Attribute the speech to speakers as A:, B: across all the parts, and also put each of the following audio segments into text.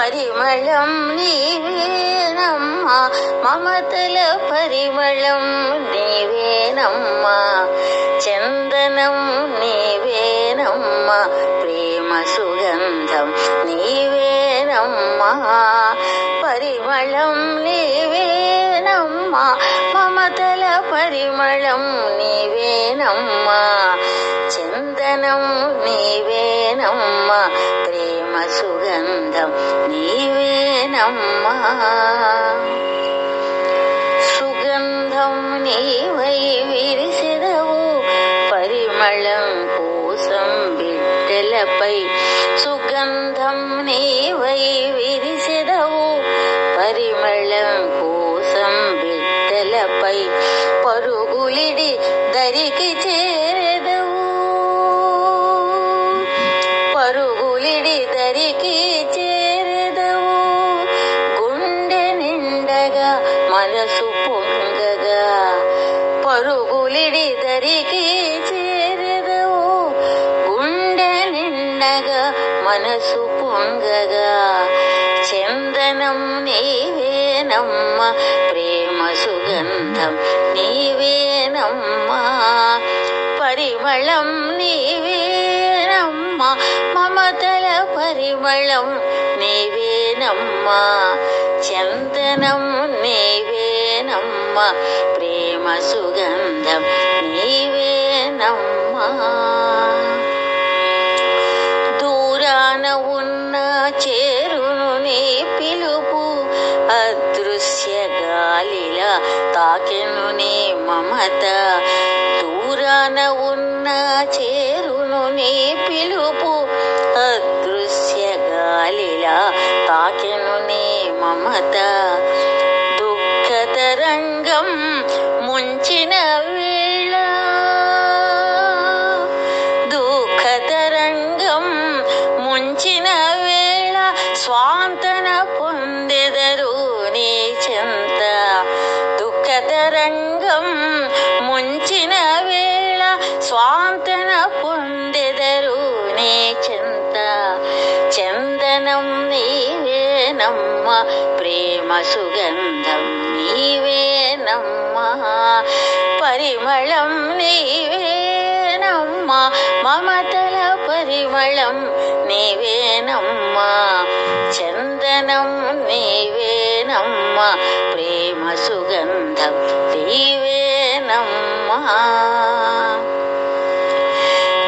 A: పరిమళం నీవేనమ్మా, మమతల పరిమళం నీవేనమ్మా, చందనం నీవేనమ్మా, ప్రేమ సుగంధం నీవేనమ్మా. పరిమళం నీవేనమ్మా, మమతల పరిమళం నీవేనమ్మా, చందనం నీవేనమ్మా, ప్రేమ సుగంధం నీవేనమ్మా. సుగంధం నీవై విరిసెదవు పరిమళం కోసం బిడ్డలపై, సుగంధం నీవై విరిసెదవు పరిమళం కోసం బిడ్డలపై, పరుగులిడి దరికి చేరెదవు, పరుగులిడి దరికి చేరెదవు, గుండె నిండగా మనసు పొంగగా, పరుగులిడి దరికి చేరెదవు, గుండె నిండగా మనసు పొంగగా, చందనం నీవేనమ్మా, ప్రేమ సుగంధం నీవేనమ్మా, పరిమళం నీవేనమ్మా, మమతల పరిమళం నీవేనమ్మా, చందనం నీవేనమ్మా, ప్రేమ సుగంధం నీవేనమ్మా. దూరాన ఉన్న చేరును నీ పిలుపు, అదృశ్య గాలిలా తాకెను నీ మమత, దూరాన ఉన్న చేరును నీ పిలుపు, అదృశ్య గాలిలా తాకెను నీ మమత, దుఃఖ తరంగం ముంచిన వేళ, దుఃఖ తరంగం ముంచిన వేళ, స్వాంతన పొందెదరు నీ చెంత, దుఃఖ తరంగం ముంచిన వేళ, స్వాంతన పొందెదరు నీ చెంత, చందనం నీవేనమ్మా, ప్రేమ సుగంధం నీవేనమ్మా, పరిమళం నీవేనమ్మా, మమతల పరిమళం నీవేనమ్మా, చందనం నీవేనమ్మా, ప్రేమ సుగంధం నీవేనమ్మా.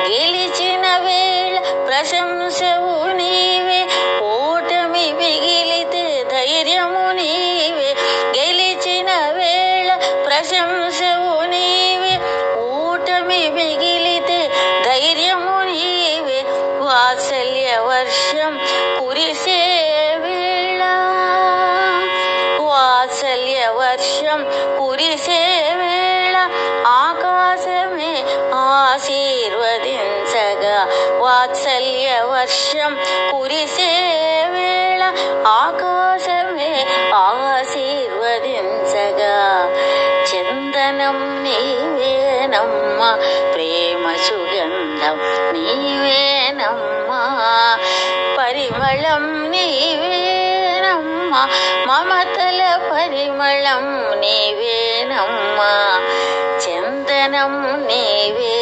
A: గెలిచిన వేళ ప్రశంసవు నీవే, ఓటమి మిగిలితే ధైర్యము నీవే, గెలిచిన వేళ ప్రశంసవు నీవే, ఓటమి మిగిలితే ధైర్యము నీవే, వాత్సల్య వర్షం కురిసే వేళ, వాత్సల్య వర్షం కురిసే వేళ, ఆకాశమే ఆశీర్వదించగా, వాత్సల్య వర్షం కురిసే వేళ, ఆకాశమే ఆశీర్వదించగా, చందనం నీవేనమ్మా, ప్రేమ సుగంధం నీవేనమ్మా, పరిమళం నీవేనమ్మా, మమతల పరిమళం నీవేనమ్మా, చందనం నీవే